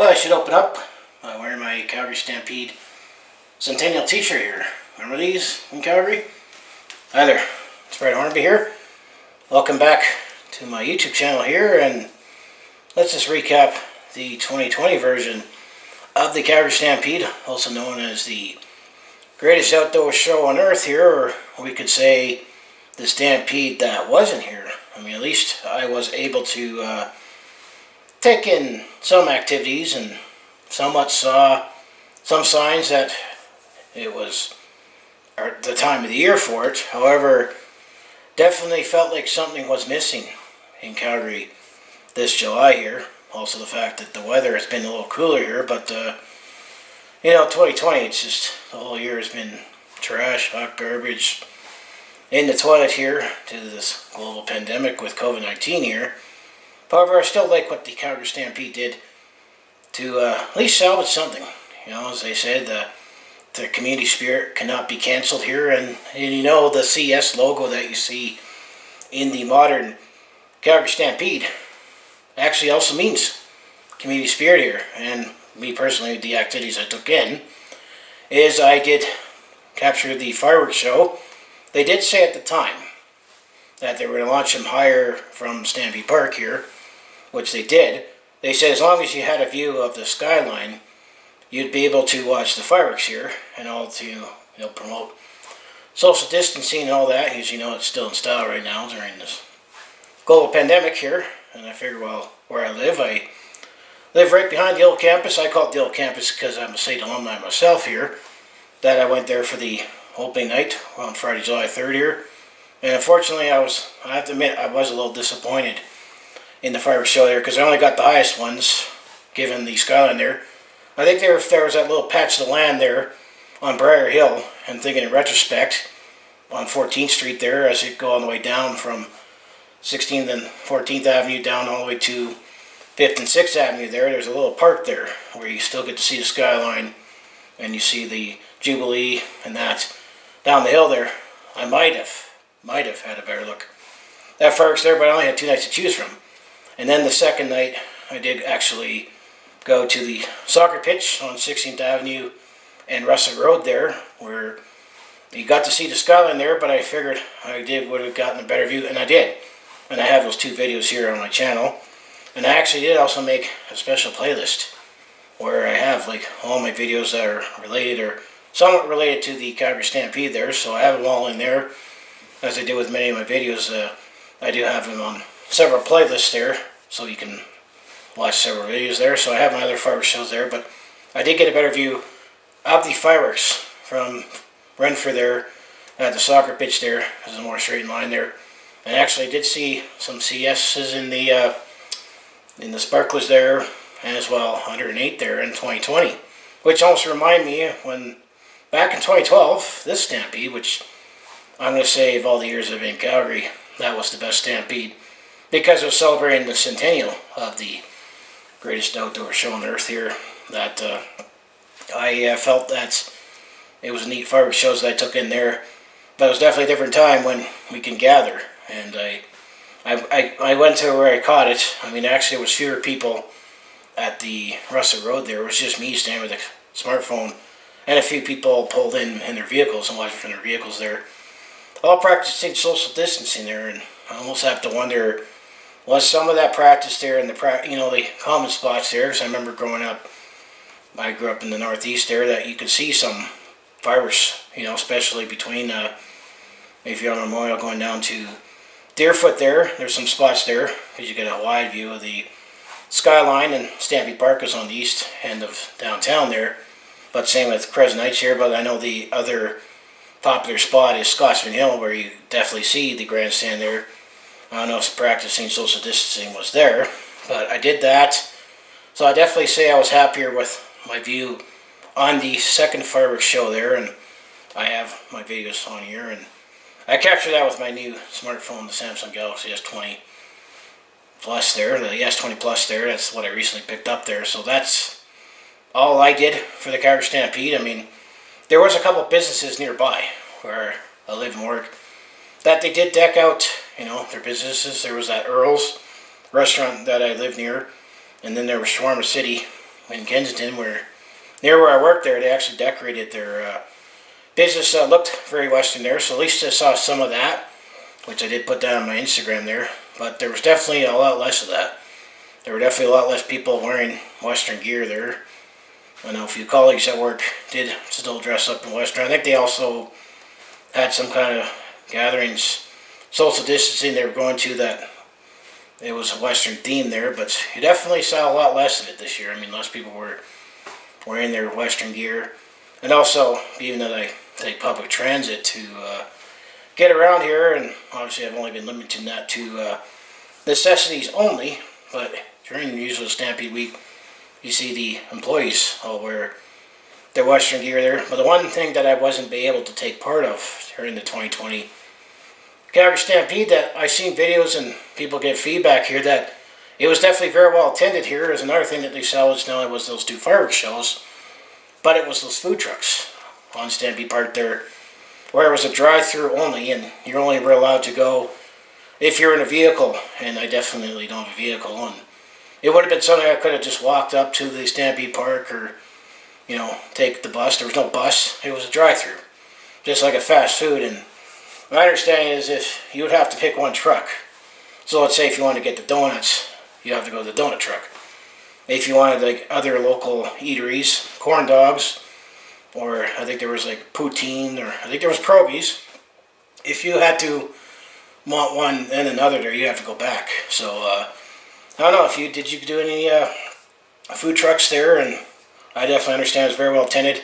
Well, I should open up wearing my Calgary Stampede Centennial t-shirt here. Remember these in Calgary? Hi there, it's Brad Hornby here. Welcome back to my YouTube channel here, and let's just recap the 2020 version of the Calgary Stampede, also known as the greatest outdoor show on earth here, or we could say the Stampede that wasn't here. I mean, at least I was able to take in some activities and somewhat saw some signs that it was the time of the year for it. However, definitely felt like something was missing in Calgary this July here. Also the fact that the weather has been a little cooler here, but 2020, it's just the whole year has been trash, hot garbage in the toilet here due to this global pandemic with COVID-19 here. However, I still like what the Calgary Stampede did to at least salvage something. As they said, the community spirit cannot be cancelled here, and the CS logo that you see in the modern Calgary Stampede actually also means community spirit here. And me personally, the activities I took in is I did capture the fireworks show. They did say at the time that they were going to launch them higher from Stampede Park here, which they did. They said as long as you had a view of the skyline, you'd be able to watch the fireworks here, and all to promote social distancing and all that, because it's still in style right now during this global pandemic here. And I figured, well, where I live right behind the old campus. I call it the old campus because I'm a state alumni myself here. That I went there for the opening night on Friday, July 3rd here. And unfortunately, I have to admit, I was a little disappointed in the fireworks show there, because I only got the highest ones, given the skyline there. I think there was that little patch of land there on Briar Hill, and thinking in retrospect, on 14th Street there, as you go all the way down from 16th and 14th Avenue down all the way to 5th and 6th Avenue there's a little park there, where you still get to see the skyline, and you see the Jubilee and that down the hill there. I might have had a better look at fireworks there, but I only had 2 nights to choose from. And then the second night, I did actually go to the soccer pitch on 16th Avenue and Russell Road there, where you got to see the skyline there, but I figured would have gotten a better view, and I did. And I have those 2 videos here on my channel. And I actually did also make a special playlist where I have all my videos that are related or somewhat related to the Calgary Stampede there, so I have them all in there. As I do with many of my videos, I do have them on several playlists there, so you can watch several videos there. So I have my other fireworks shows there, but I did get a better view of the fireworks from Renfrew there at the soccer pitch there. There's a more straight line there, and actually I did see some CSs in the sparklers there, and as well 108 there in 2020, which almost remind me when back in 2012, this Stampede, which I'm going to say of all the years I've been in Calgary, that was the best Stampede, because it was celebrating the centennial of the greatest outdoor show on earth here. That I felt that it was a neat fireworks shows that I took in there, but it was definitely a different time when we can gather. And I went to where I caught it. I mean, actually, there was fewer people at the Russell Road there. It was just me standing with a smartphone, and a few people pulled in their vehicles and watching from their vehicles there, all practicing social distancing there. And I almost have to wonder, was some of that practice there in the common spots there? Because I remember growing up, I grew up in the Northeast there, that you could see some fireworks, especially between if you're on Memorial going down to Deerfoot there. There's some spots there because you get a wide view of the skyline, and Stampede Park is on the east end of downtown there. But same with Crescent Heights here. But I know the other popular spot is Scotsman Hill, where you definitely see the grandstand there. I don't know if practicing social distancing was there, but I did that. So I definitely say I was happier with my view on the second fireworks show there, and I have my videos on here, and I captured that with my new smartphone, the Samsung Galaxy S20 Plus there, the S20 Plus there. That's what I recently picked up there. So that's all I did for the Calgary Stampede. I mean, there was a couple businesses nearby where I live and work that they did deck out, their businesses. There was that Earl's restaurant that I live near, and then there was Shawarma City, in Kensington, where near where I work there, they actually decorated their business. Looked very Western there, so at least I saw some of that, which I did put down on my Instagram there. But there was definitely a lot less of that. There were definitely a lot less people wearing Western gear there. I know a few colleagues at work did still dress up in Western. I think they also had some kind of gatherings, social distancing they were going to, that it was a Western theme there, but you definitely saw a lot less of it this year. I mean, less people were wearing their Western gear. And also, being that I take public transit to get around here, and obviously I've only been limiting that to necessities only, but during the usual Stampede week, you see the employees all wear their Western gear there. But the one thing that I wasn't able to take part of during the 2020 Calgary Stampede, that I've seen videos and people get feedback here that it was definitely very well attended here. Is another thing that they salvaged. Now it was those 2 fireworks shows, but it was those food trucks on Stampede Park there, where it was a drive-through only, and you're only allowed to go if you're in a vehicle, and I definitely don't have a vehicle. And it would have been something I could have just walked up to the Stampede Park, or take the bus. There was no bus. It was a drive-through, just like a fast food. And my understanding is if you would have to pick one truck. So let's say if you wanted to get the donuts, you have to go to the donut truck. If you wanted like other local eateries, corn dogs, or I think there was like poutine, or I think there was pierogies. If you had to want one and another there, you have to go back. So I don't know if did you do any food trucks there, and I definitely understand it's very well attended.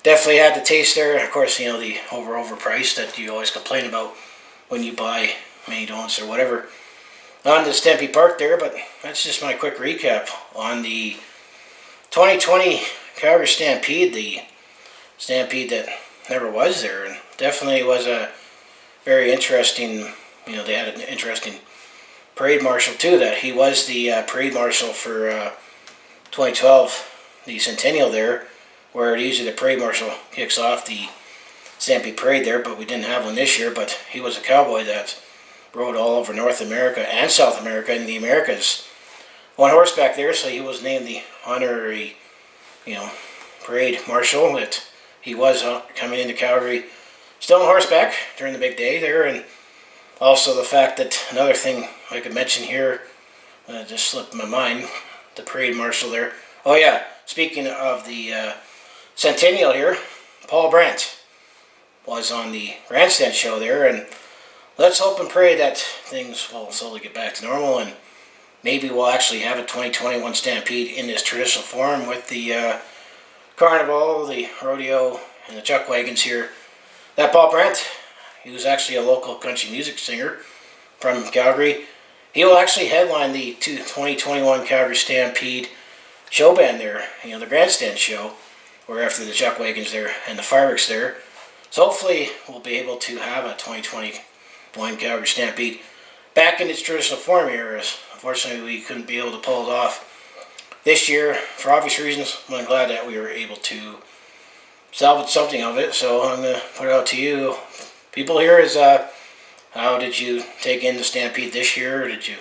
Definitely had the taste there. Of course, the overpriced that you always complain about when you buy mini donuts or whatever on the Stampede Park there. But that's just my quick recap on the 2020 Calgary Stampede, the Stampede that never was there, and definitely was a very interesting. They had an interesting parade marshal too. That he was the parade marshal for 2012, the centennial there, where usually the parade marshal kicks off the Stampede parade there, but we didn't have one this year. But he was a cowboy that rode all over North America and South America and the Americas on horseback there, so he was named the honorary, parade marshal. That he was coming into Calgary still on horseback during the big day there. And also the fact that another thing I could mention here, just slipped my mind, the parade marshal there. Oh yeah, speaking of the centennial here, Paul Brandt was on the grandstand show there, and let's hope and pray that things will slowly get back to normal, and maybe we'll actually have a 2021 Stampede in this traditional form with the carnival, the rodeo, and the chuck wagons here. That Paul Brandt, he was actually a local country music singer from Calgary. He will actually headline the 2021 Calgary Stampede show band there, the grandstand show, where after the chuck wagons there and the fireworks there. So hopefully we'll be able to have a 2021 Calgary Stampede back in its traditional form here. As unfortunately we couldn't be able to pull it off this year for obvious reasons. I'm glad that we were able to salvage something of it. So I'm going to put it out to you people here is how did you take in the Stampede this year? Or did you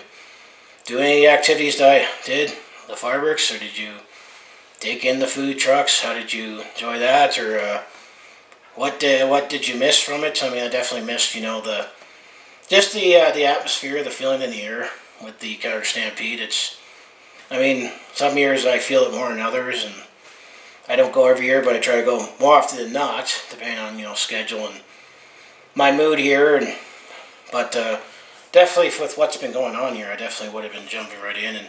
do any activities that I did? The fireworks, or did you take in the food trucks? How did you enjoy that? Or what did you miss from it? I mean, I definitely missed, the atmosphere, the feeling in the air with the Calgary Stampede. Some years I feel it more than others, and I don't go every year, but I try to go more often than not, depending on schedule and my mood here. But definitely with what's been going on here, I definitely would have been jumping right in, and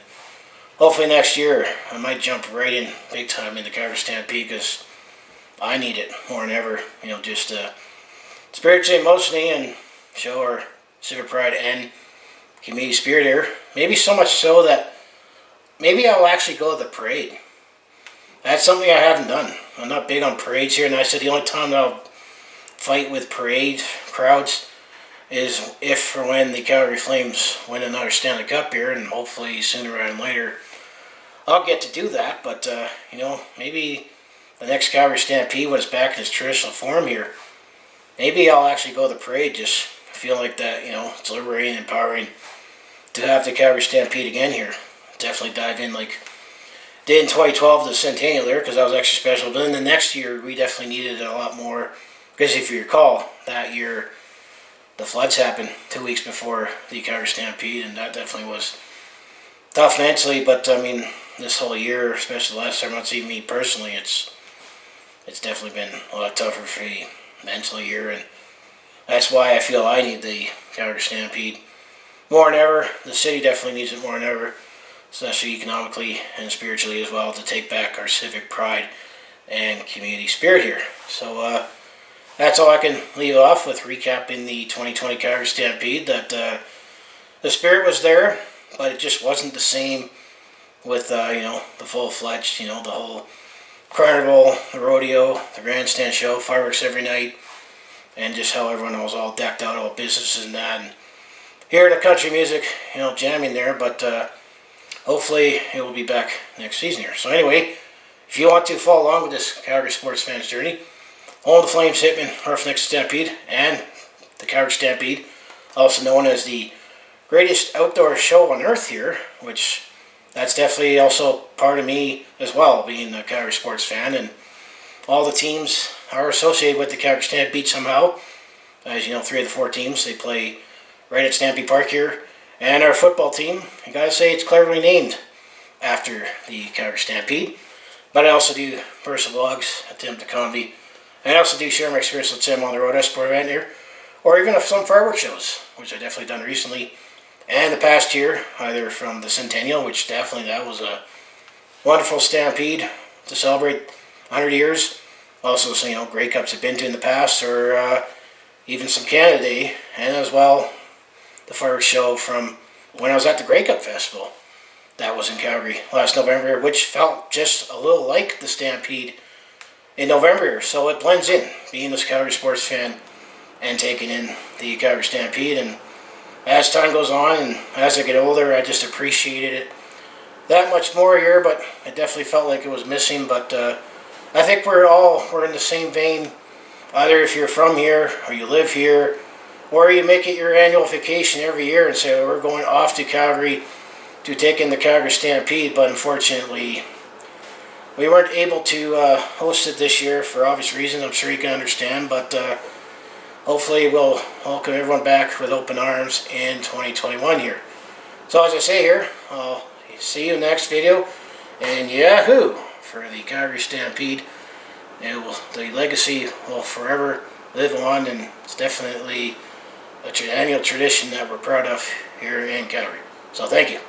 hopefully next year I might jump right in big time in the Calgary Stampede, because I need it more than ever. Just spiritually, emotionally, and show our civic pride and community spirit here. Maybe so much so that maybe I'll actually go to the parade. That's something I haven't done. I'm not big on parades here, and I said the only time that I'll fight with parade crowds is if or when the Calgary Flames win another Stanley Cup here, and hopefully sooner rather than later I'll get to do that. But maybe the next Calgary Stampede, when it's back in its traditional form here, maybe I'll actually go to the parade. Just feel like that, it's liberating and empowering to have the Calgary Stampede again here. Definitely dive in like did in 2012 the centennial there because that was extra special. But then the next year we definitely needed it a lot more because if you recall, that year the floods happened 2 weeks before the Calgary Stampede, and that definitely was tough mentally. But I mean, this whole year, especially the last 7 months, even me personally, it's definitely been a lot tougher for me mentally here, and that's why I feel I need the Calgary Stampede more than ever. The city definitely needs it more than ever, especially economically and spiritually as well, to take back our civic pride and community spirit here. So that's all I can leave off with, recapping the 2020 Calgary Stampede. That the spirit was there, but it just wasn't the same with the full-fledged, the whole carnival, the rodeo, the grandstand show, fireworks every night, and just how everyone was all decked out, all businesses and that. And hear the country music, jamming there, but hopefully it will be back next season here. So anyway, if you want to follow along with this Calgary sports fans journey, Home of the Flames Hitman, Roughnecks Stampede, and the Calgary Stampede, also known as the greatest outdoor show on earth here, which that's definitely also part of me as well, being a Calgary sports fan, and all the teams are associated with the Calgary Stampede somehow. As you know, 3 of the 4 teams, they play right at Stampede Park here, and our football team, I gotta say, it's cleverly named after the Calgary Stampede. But I also do personal vlogs, attempt to comedy, and I also do share my experience with Tim on the road sport event here, or even some fireworks shows, which I've definitely done recently and the past year, either from the centennial, which definitely that was a wonderful stampede to celebrate 100 years. Also, Grey Cups I've been to in the past, or even some Canada Day, and as well the fireworks show from when I was at the Grey Cup Festival. That was in Calgary last November, which felt just a little like the Stampede in November, so it blends in, being this Calgary sports fan and taking in the Calgary Stampede. And as time goes on and as I get older, I just appreciated it that much more here, but it definitely felt like it was missing. But I think we're in the same vein, either if you're from here or you live here, or you make it your annual vacation every year and say, we're going off to Calgary to take in the Calgary Stampede. But unfortunately, we weren't able to host it this year for obvious reasons. I'm sure you can understand, but hopefully we'll welcome everyone back with open arms in 2021 here. So as I say here, I'll see you in the next video, and yahoo for the Calgary Stampede. The legacy will forever live on, and it's definitely an annual tradition that we're proud of here in Calgary. So thank you.